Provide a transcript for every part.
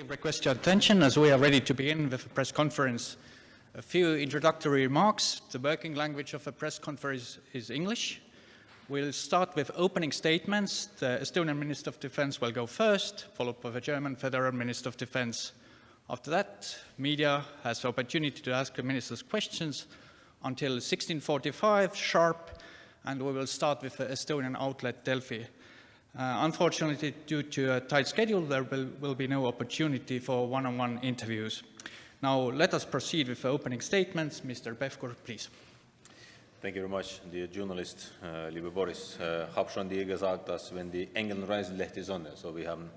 Request your attention as we are ready to begin with the press conference. A few introductory remarks. The working language of a press conference is English. We'll start with opening statements. The Estonian Minister of Defense will go first, followed by the German Federal Minister of Defense. After that, media has the opportunity to ask the ministers questions until 16:45 sharp, and we will start with the Estonian outlet Delfi. Unfortunately, due to a tight schedule, there will be no opportunity for one-on-one interviews. Now, let us proceed with the opening statements. Mr. Pevkur, please. Thank you very much, dear journalist, liebe Boris. Habe schon dir gesagt, dass wenn die Engel reisen, lädt die Sonne. So, wir haben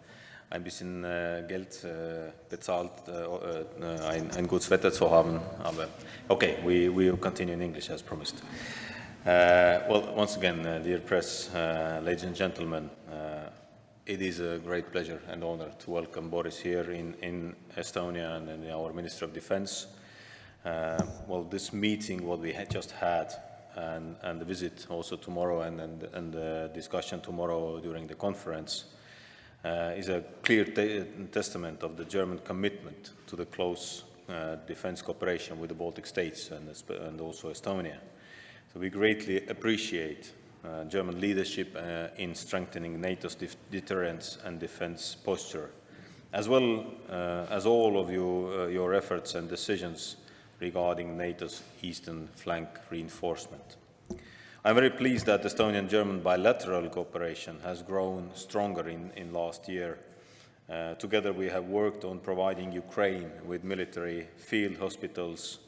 ein bisschen Geld bezahlt, ein gutes Wetter zu haben. Aber okay, we will continue in English as promised. Well, once again, dear press, ladies and gentlemen, it is a great pleasure and honor to welcome Boris here in Estonia and our Minister of Defense. Well, this meeting, what we had just had, and the visit also tomorrow and the discussion tomorrow during the conference is a clear testament of the German commitment to the close defense cooperation with the Baltic states and also Estonia. So we greatly appreciate German leadership in strengthening NATO's deterrence and defense posture, as well as all of your efforts and decisions regarding NATO's eastern flank reinforcement. I'm very pleased that Estonian-German bilateral cooperation has grown stronger in last year. Together we have worked on providing Ukraine with military field hospitals,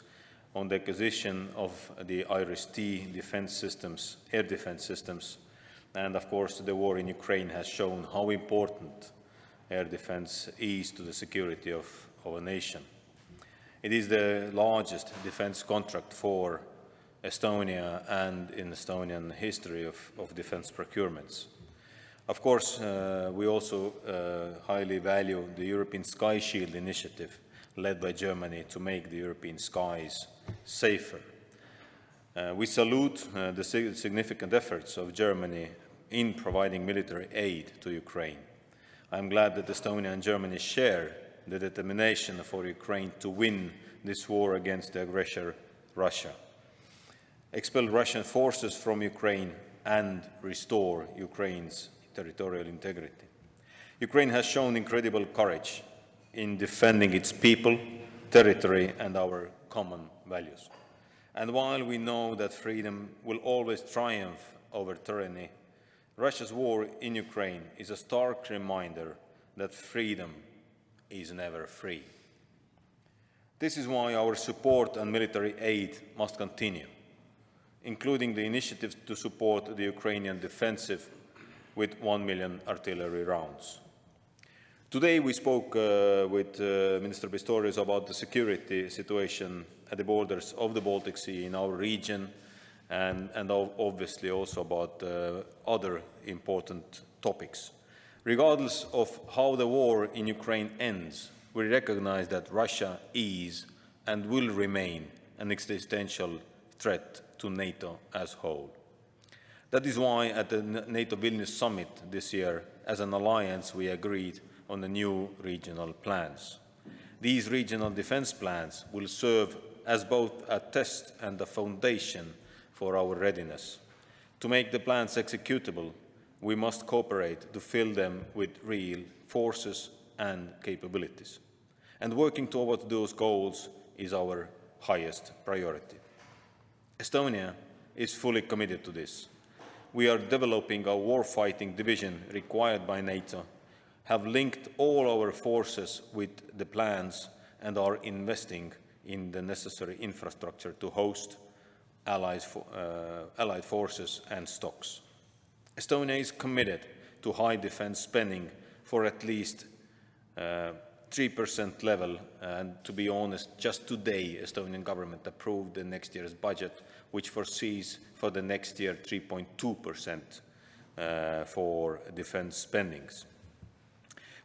on the acquisition of the IRIS-T defense systems, air defense systems, and of course the war in Ukraine has shown how important air defense is to the security of a nation. It is the largest defense contract for Estonia and in Estonian history of defense procurements. Of course, we also highly value the European Sky Shield initiative led by Germany to make the European skies safer. We salute the significant efforts of Germany in providing military aid to Ukraine. I'm glad that Estonia and Germany share the determination for Ukraine to win this war against the aggressor Russia, expel Russian forces from Ukraine and restore Ukraine's territorial integrity. Ukraine has shown incredible courage in defending its people, territory, and our common values. And while we know that freedom will always triumph over tyranny, Russia's war in Ukraine is a stark reminder that freedom is never free. This is why our support and military aid must continue, including the initiatives to support the Ukrainian defensive with 1 million artillery rounds. Today we spoke with Minister Pistorius about the security situation at the borders of the Baltic Sea in our region and obviously also about other important topics. Regardless of how the war in Ukraine ends, we recognize that Russia is and will remain an existential threat to NATO as a whole. That is why at the NATO Vilnius summit this year, as an alliance, we agreed on the new regional plans. These regional defense plans will serve as both a test and a foundation for our readiness. To make the plans executable, we must cooperate to fill them with real forces and capabilities. And working towards those goals is our highest priority. Estonia is fully committed to this. We are developing a warfighting division required by NATO, have linked all our forces with the plans, and are investing in the necessary infrastructure to host allied forces and stocks. Estonia is committed to high defense spending for at least 3% level, and to be honest, just today Estonian government approved the next year's budget, which foresees for the next year 3.2% for defense spendings.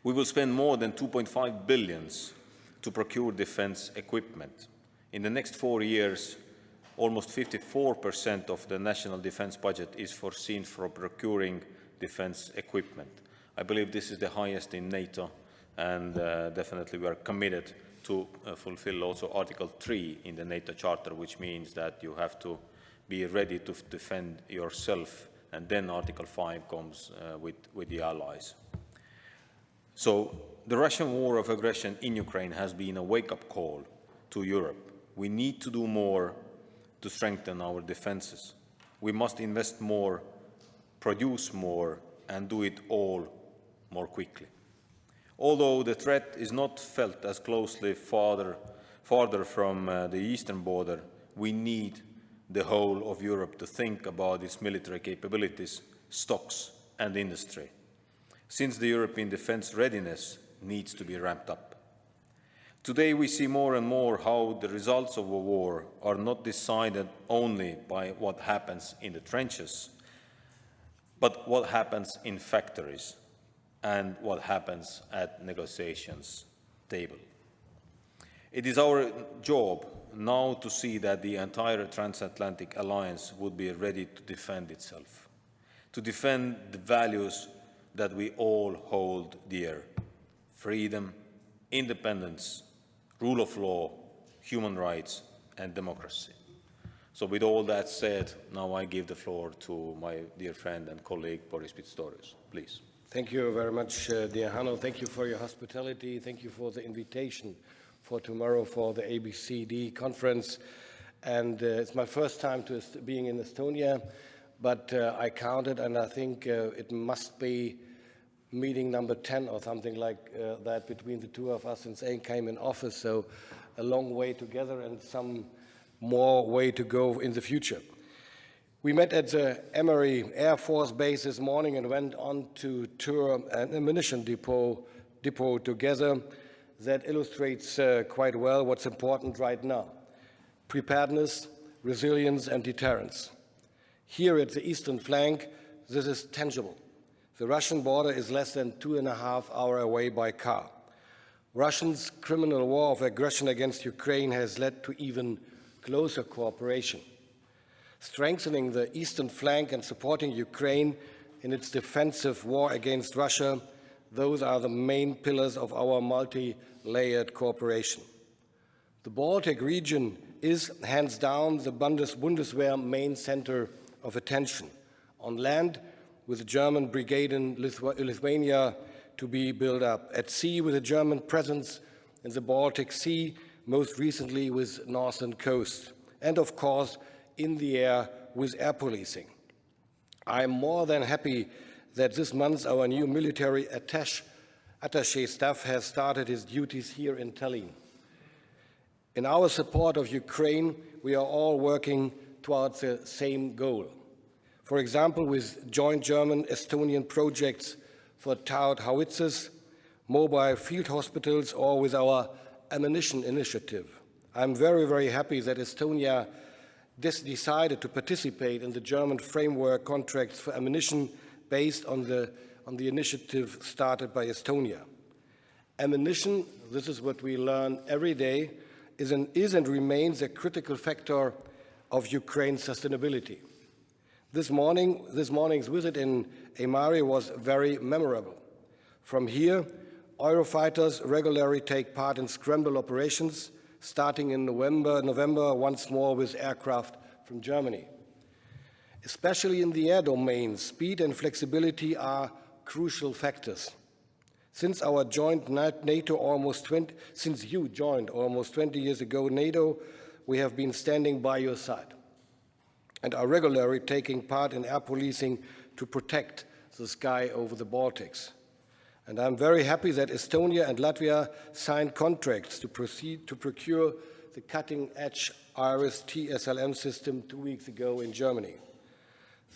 We will spend more than 2.5 billion to procure defense equipment. In the next 4 years, almost 54% of the national defense budget is foreseen for procuring defense equipment. I believe this is the highest in NATO and definitely we are committed to fulfill also Article 3 in the NATO Charter, which means that you have to be ready to defend yourself, and then Article 5 comes with the allies. So the Russian war of aggression in Ukraine has been a wake-up call to Europe. We need to do more to strengthen our defenses. We must invest more, produce more, and do it all more quickly. Although the threat is not felt as closely farther from the eastern border, we need the whole of Europe to think about its military capabilities, stocks, and industry, since the European defense readiness needs to be ramped up. Today we see more and more how the results of a war are not decided only by what happens in the trenches, but what happens in factories and what happens at negotiations table. It is our job now to see that the entire transatlantic alliance would be ready to defend itself, to defend the values that we all hold dear: freedom, independence, rule of law, human rights, and democracy. So with all that said, now I give the floor to my dear friend and colleague, Boris Pistorius. Please. Thank you very much, dear Hanno. Thank you for your hospitality. Thank you for the invitation for tomorrow for the ABCD conference. And it's my first time being in Estonia, but I counted, and I think it must be meeting number 10 or something like that between the two of us since I came in office. So a long way together and some more way to go in the future. We met at the Emery Air Force Base this morning and went on to tour an ammunition depot together. That illustrates quite well what's important right now: preparedness, resilience, and deterrence. Here at the eastern flank, this is tangible. The Russian border is less than 2.5 hours away by car. Russia's criminal war of aggression against Ukraine has led to even closer cooperation. Strengthening the eastern flank and supporting Ukraine in its defensive war against Russia, those are the main pillars of our multi-layered cooperation. The Baltic region is, hands down, the Bundeswehr main center of attention. On land, with the German brigade in Lithuania to be built up. At sea, with a German presence in the Baltic Sea, most recently with Northern Coast. And of course, in the air with air policing. I am more than happy that this month our new military attaché staff has started his duties here in Tallinn. In our support of Ukraine, we are all working towards the same goal. For example, with joint German-Estonian projects for Taut howitzers, mobile field hospitals, or with our ammunition initiative. I'm very, very happy that Estonia decided to participate in the German framework contracts for ammunition based on the initiative started by Estonia. Ammunition, this is what we learn every day, is and remains a critical factor of Ukraine's sustainability. This morning's visit in Emari was very memorable. From here, Eurofighters regularly take part in scramble operations, starting in November once more with aircraft from Germany. Especially in the air domain, speed and flexibility are crucial factors. Since you joined almost 20 years ago NATO, we have been standing by your side and are regularly taking part in air policing to protect the sky over the Baltics. And I'm very happy that Estonia and Latvia signed contracts to proceed to procure the cutting-edge IRIS-T SLM system 2 weeks ago in Germany.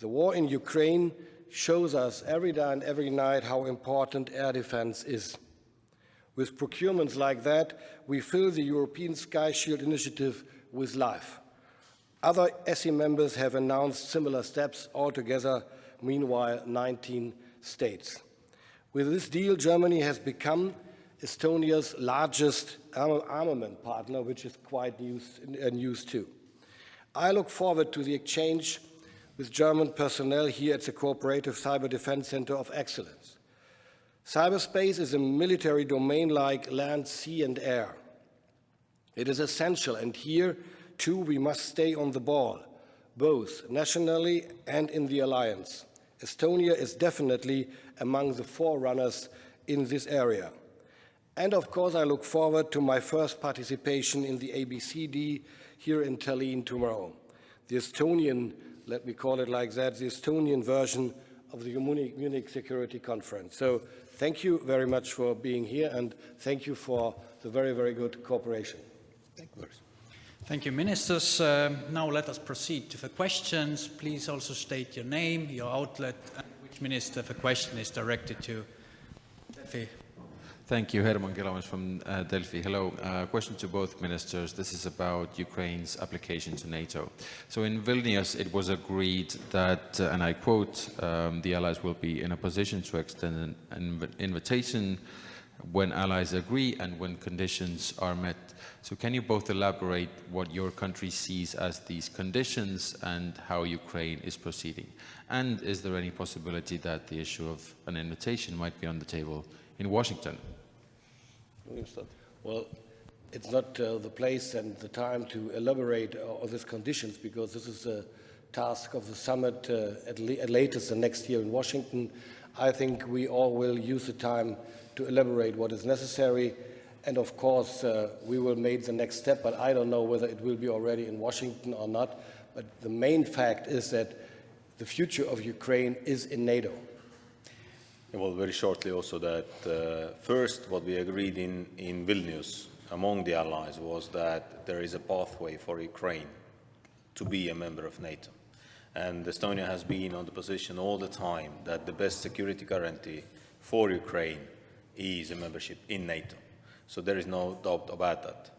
The war in Ukraine shows us every day and every night how important air defense is. With procurements like that, we fill the European Sky Shield initiative with life. Other ESI members have announced similar steps, altogether, meanwhile, 19 states. With this deal, Germany has become Estonia's largest armament partner, which is quite news too. I look forward to the exchange with German personnel here at the Cooperative Cyber Defense Center of Excellence. Cyberspace is a military domain like land, sea, and air. It is essential, and here, too, we must stay on the ball, both nationally and in the alliance. Estonia is definitely among the forerunners in this area. And of course, I look forward to my first participation in the ABCD here in Tallinn tomorrow. The Estonian, let me call it like that, the Estonian version of the Munich Security Conference. So thank you very much for being here, and thank you for the very, very good cooperation. Thank you, Boris. Thank you, ministers. Now let us proceed to the questions. Please also state your name, your outlet, and which minister the question is directed to. Delfi. Thank you, Herman Kelamas from Delfi. Hello. Question to both ministers. This is about Ukraine's application to NATO. So in Vilnius, it was agreed that, and I quote, the allies will be in a position to extend an invitation when allies agree and when conditions are met. So can you both elaborate what your country sees as these conditions and how Ukraine is proceeding? And is there any possibility that the issue of an invitation might be on the table in Washington? Well, it's not the place and the time to elaborate on these conditions, because this is a task of the summit at latest the next year in Washington. I think we all will use the time to elaborate what is necessary. And of course, we will make the next step, but I don't know whether it will be already in Washington or not. But the main fact is that the future of Ukraine is in NATO. Well, very shortly also that first what we agreed in Vilnius among the allies was that there is a pathway for Ukraine to be a member of NATO. And Estonia has been on the position all the time that the best security guarantee for Ukraine is a membership in NATO. So there is no doubt about that.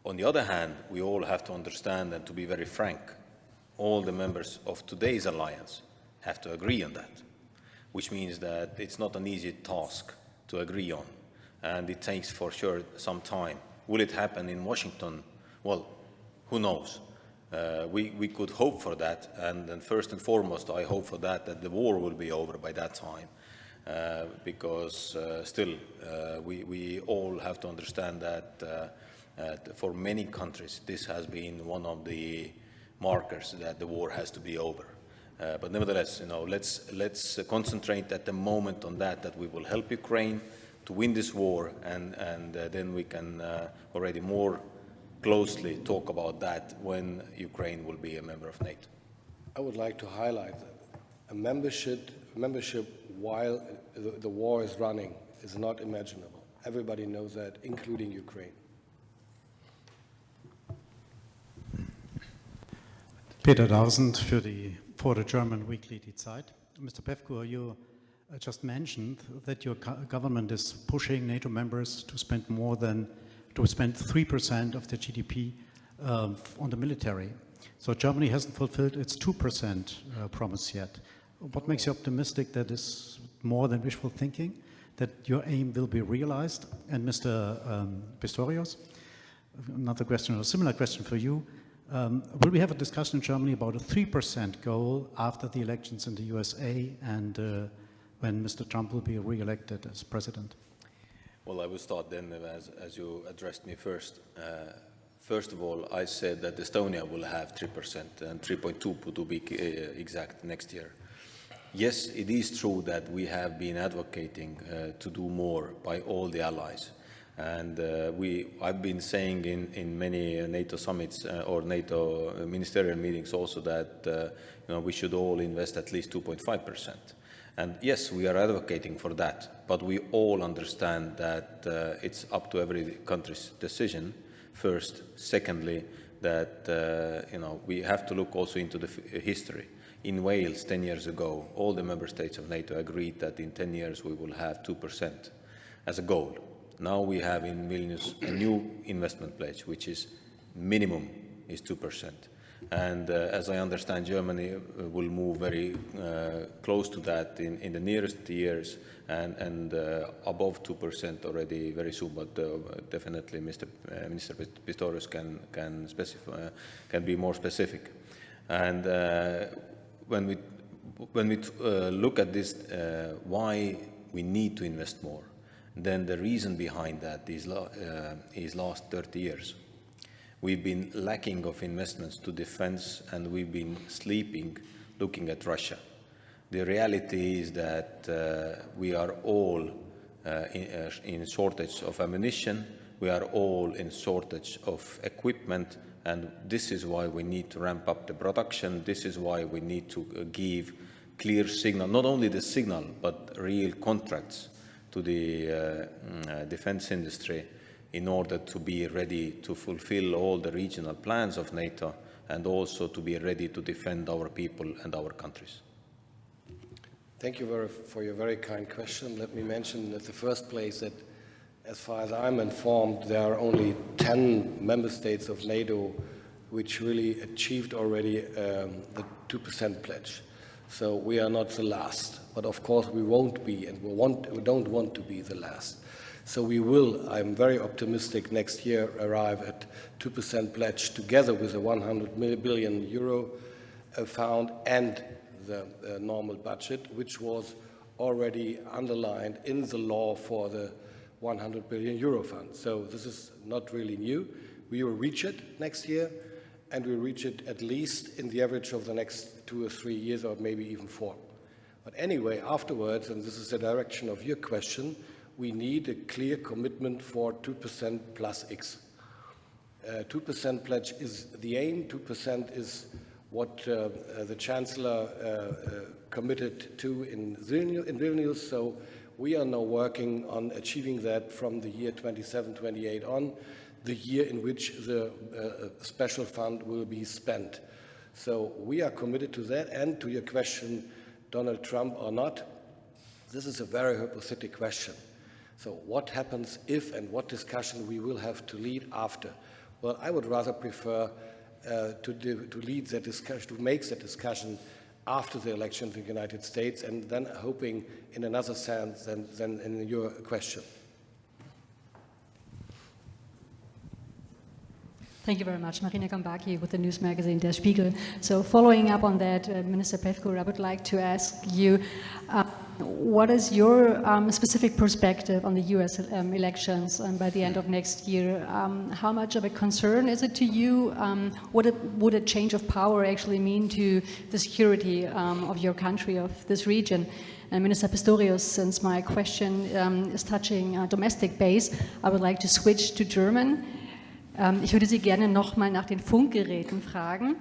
On the other hand, we all have to understand, and to be very frank, all the members of today's alliance have to agree on that, which means that it's not an easy task to agree on, and it takes for sure some time. Will it happen in Washington? Well, who knows? We could hope for that, and then first and foremost, I hope for that the war will be over by that time, because still we all have to understand that for many countries this has been one of the markers that the war has to be over. But nevertheless, let's concentrate at the moment on that we will help Ukraine to win this war, and then we can already more closely talk about that when Ukraine will be a member of NATO. I would like to highlight that a membership while the war is running is not imaginable. Everybody knows that, including Ukraine. Peter Dausend for the German weekly Die Zeit. Mr. Pevkur, you just mentioned that your government is pushing NATO members to spend 3% of their GDP on the military. So Germany hasn't fulfilled its 2% promise yet. What makes you optimistic that is more than wishful thinking, that your aim will be realized? And Mr. Pistorius, another question, or a similar question for you. Will we have a discussion in Germany about a 3% goal after the elections in the USA and when Mr. Trump will be re-elected as president? Well, I will start then as you addressed me first. First of all, I said that Estonia will have 3% and 3.2% to be exact next year. Yes, it is true that we have been advocating to do more by all the allies. And I've been saying in many NATO summits or NATO ministerial meetings also that we should all invest at least 2.5%. And yes, we are advocating for that, but we all understand that it's up to every country's decision, first. Secondly, that we have to look also into the history. In Wales, 10 years ago, all the member states of NATO agreed that in 10 years we will have 2% as a goal. Now we have in Vilnius a new investment pledge, which is minimum is 2%. And as I understand, Germany will move very close to that in the nearest years, and above 2% already very soon. But definitely, Minister Pistorius can be more specific. And when we look at this, why we need to invest more, then the reason behind that is last 30 years. We've been lacking of investments to defense, and we've been sleeping looking at Russia. The reality is that we are all in shortage of ammunition, we are all in shortage of equipment, and this is why we need to ramp up the production. This is why we need to give clear signal, not only the signal, but real contracts to the defense industry in order to be ready to fulfill all the regional plans of NATO and also to be ready to defend our people and our countries. Thank you for your very kind question. Let me mention at the first place that, as far as I'm informed, there are only 10 member states of NATO which really achieved already the 2% pledge. So we are not the last, but of course we won't be, and we don't want to be the last. So we will, I'm very optimistic, next year arrive at 2% pledge together with a 100 billion euro fund and the normal budget, which was already underlined in the law for the 100 billion euro fund. So this is not really new. We will reach it next year, and we'll reach it at least in the average of the next 2 or 3 years, or maybe even 4. But anyway, afterwards, and this is the direction of your question, we need a clear commitment for 2% plus X. 2% pledge is the aim. 2% is what the Chancellor committed to in Vilnius. So we are now working on achieving that from the year 27-28 on, the year in which the special fund will be spent. So we are committed to that. And to your question, Donald Trump or not, this is a very hypothetical question. So what happens if, and what discussion we will have to lead after? Well, I would rather prefer to lead that discussion, to make that discussion after the elections in the United States, and then hoping in another sense than in your question. Thank you very much. Marina Gambaki with the news magazine Der Spiegel. So following up on that, Minister Pevkur, I would like to ask you, what is your specific perspective on the US elections by the end of next year? How much of a concern is it to you? What would a change of power actually mean to the security of your country, of this region? And Minister Pistorius, since my question is touching domestic base, I would like to switch to German. Ich würde Sie gerne nochmal nach den Funkgeräten fragen.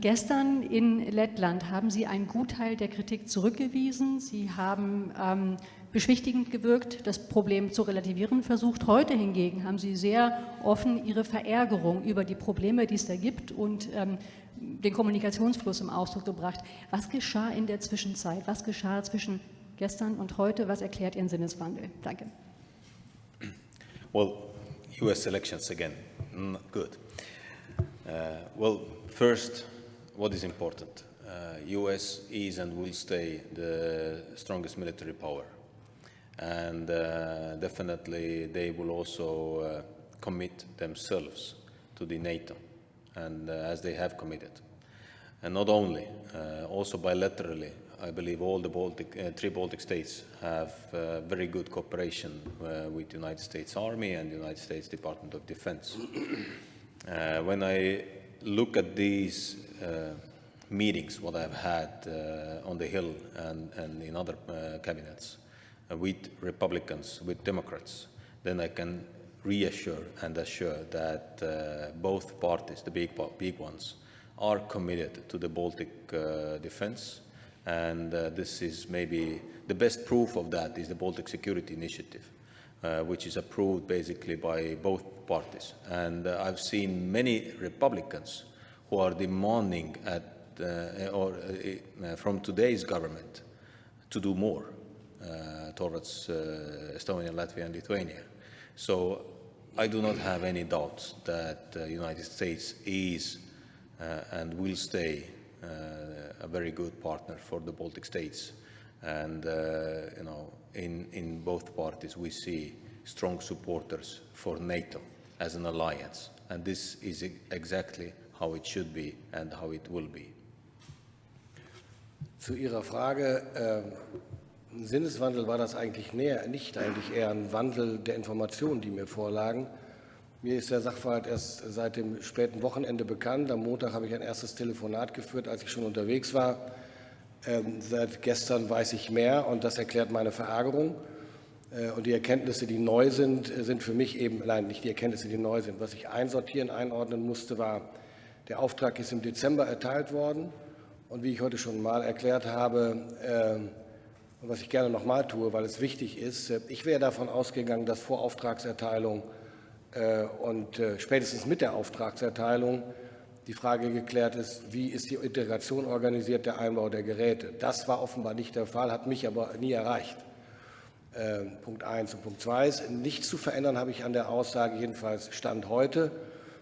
Gestern in Lettland haben Sie einen Gutteil der Kritik zurückgewiesen. Sie haben beschwichtigend gewirkt, das Problem zu relativieren versucht. Heute hingegen haben Sie sehr offen Ihre Verärgerung über die Probleme, die es da gibt, und den Kommunikationsfluss im Ausdruck gebracht. Was geschah in der Zwischenzeit? Was geschah zwischen gestern und heute? Was erklärt Ihren Sinneswandel? Danke. Well, US elections again, good. Well, first, what is important? US is and will stay the strongest military power. And definitely they will also commit themselves to the NATO, and as they have committed. And not only, also bilaterally, I believe all the three Baltic states have very good cooperation with the United States Army and the United States Department of Defense. When I look at these meetings, what I've had on the Hill and in other cabinets with Republicans, with Democrats, then I can reassure and assure that both parties, the big ones, are committed to the Baltic defense. And this is maybe the best proof of that is the Baltic Security Initiative, which is approved basically by both parties. And I've seen many Republicans who are demanding from today's government to do more towards Estonia, Latvia, and Lithuania. So I do not have any doubts that the United States is and will stay a very good partner for the Baltic states. And you know, in both parties we see strong supporters for NATO as an alliance, and this is exactly how it should be and how it will be. Zu Ihrer Frage, Ein Sinneswandel war das eigentlich nicht eigentlich eher ein Wandel der Informationen, die mir vorlagen. Mir ist der Sachverhalt erst seit dem späten Wochenende bekannt. Am Montag habe ich ein erstes Telefonat geführt, als ich schon unterwegs war. Seit gestern weiß ich mehr und das erklärt meine Verärgerung. Und die Erkenntnisse, die neu sind, sind für mich eben, nein, nicht die Erkenntnisse, die neu sind. Was ich einordnen musste, war, der Auftrag ist im Dezember erteilt worden. Und wie ich heute schon mal erklärt habe, und was ich gerne nochmal tue, weil es wichtig ist, ich wäre davon ausgegangen, dass vor Auftragserteilung und spätestens mit der Auftragserteilung die Frage geklärt ist, wie ist die Integration organisiert, der Einbau der Geräte. Das war offenbar nicht der Fall, hat mich aber nie erreicht. Punkt 1 und Punkt 2 ist, nichts zu verändern habe ich an der Aussage, jedenfalls Stand heute,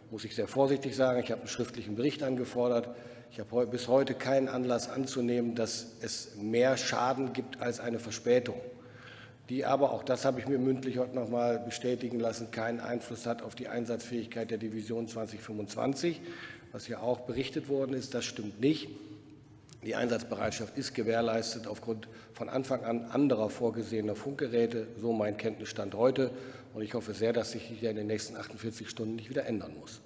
muss ich sehr vorsichtig sagen, ich habe einen schriftlichen Bericht angefordert. Ich habe bis heute keinen Anlass anzunehmen, dass es mehr Schaden gibt als eine Verspätung, die aber, auch das habe ich mir mündlich heute noch mal bestätigen lassen, keinen Einfluss hat auf die Einsatzfähigkeit der Division 2025, was ja auch berichtet worden ist. Das stimmt nicht. Die Einsatzbereitschaft ist gewährleistet aufgrund von Anfang an anderer vorgesehener Funkgeräte, so mein Kenntnisstand heute. Und ich hoffe sehr, dass sich hier in den nächsten 48 Stunden nicht wieder ändern muss.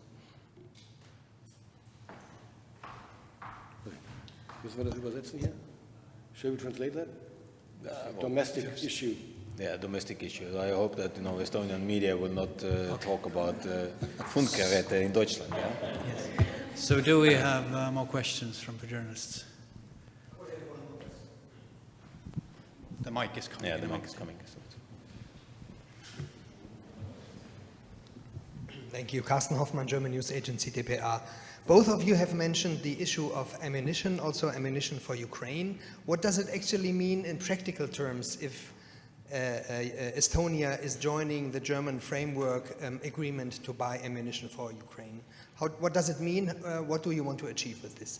Müssen wir das übersetzen hier? Shall we translate that? Domestic issue. Yeah, domestic issue. I hope that Estonian media will not talk about Funkgeräte in Deutschland. Yeah? Yes. So do we have more questions from the journalists? The mic is coming. Yeah, the mic is coming. Thank you. Carsten Hoffmann, German news agency dpa. Both of you have mentioned the issue of ammunition, also ammunition for Ukraine. What does it actually mean in practical terms if Estonia is joining the German framework agreement to buy ammunition for Ukraine? What does it mean? What do you want to achieve with this?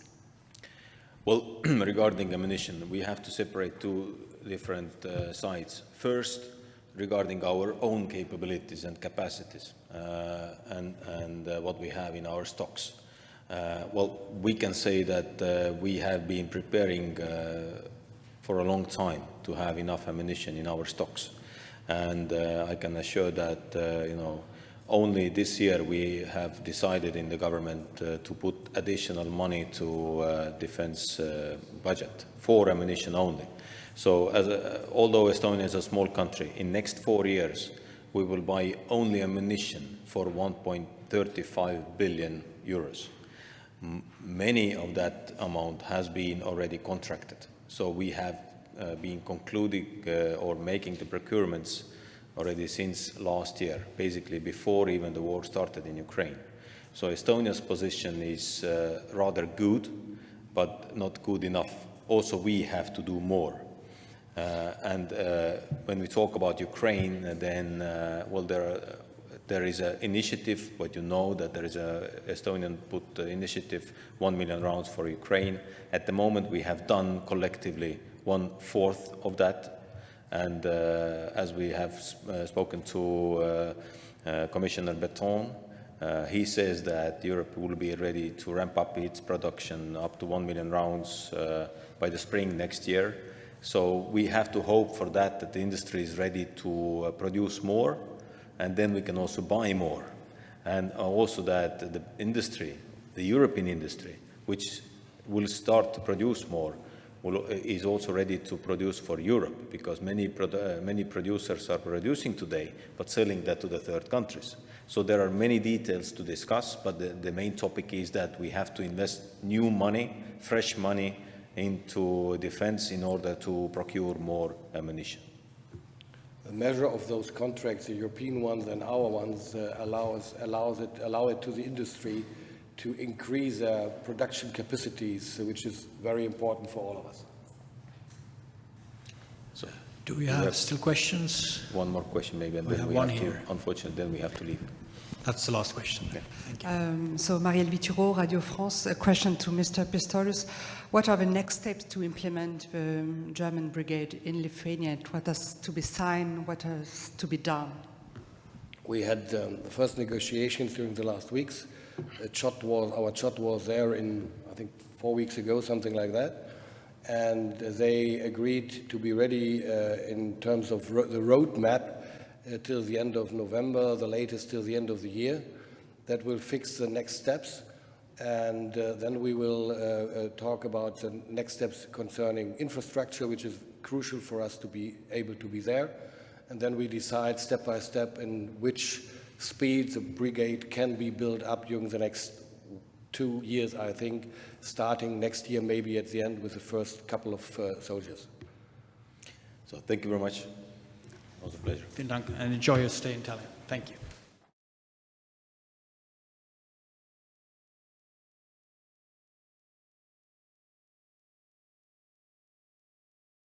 Well, regarding ammunition, we have to separate two different sides. First, regarding our own capabilities and capacities and what we have in our stocks. Well, we can say that we have been preparing for a long time to have enough ammunition in our stocks. And I can assure that, only this year we have decided in the government to put additional money to defense budget for ammunition only. So although Estonia is a small country, in next 4 years we will buy only ammunition for 1.35 billion euros. Many of that amount has been already contracted. So we have been concluding or making the procurements already since last year, basically before even the war started in Ukraine. So Estonia's position is rather good, but not good enough. Also, we have to do more. And when we talk about Ukraine, then, well, there is an initiative, but you know that there is a Estonian put initiative, 1 million rounds for Ukraine. At the moment, we have done collectively 1/4 of that. And as we have spoken to Commissioner Beton, he says that Europe will be ready to ramp up its production up to 1 million rounds by the spring next year. So we have to hope for that the industry is ready to produce more, and then we can also buy more. And also that the industry, the European industry, which will start to produce more, is also ready to produce for Europe, because many producers are producing today, but selling that to the third countries. So there are many details to discuss, but the main topic is that we have to invest new money, fresh money, into defense in order to procure more ammunition. The measure of those contracts, the European ones and our ones, allow it to the industry to increase their production capacities, which is very important for all of us. So, do we have still questions? One more question maybe, and we then have we one have here. to, unfortunately, then we have to leave. That's the last question. Okay. Thank you. So Marielle Vituro, Radio France, a question to Mr. Pistorius. What are the next steps to implement the German brigade in Lithuania? What has to be signed? What has to be done? We had the first negotiations during the last weeks. Our CHOT was there in, I think, 4 weeks ago, something like that. and they agreed to be ready in terms of the roadmap till the end of November, the latest till the end of the year. That will fix the next steps, and then we will talk about the next steps concerning infrastructure, which is crucial for us to be able to be there, and then we decide step by step in which speed the brigade can be built up during the next 2 years, I think, starting next year, maybe at the end with the first couple of soldiers. So thank you very much. It was a pleasure. Vielen Dank and enjoy your stay in Tallinn. Thank you.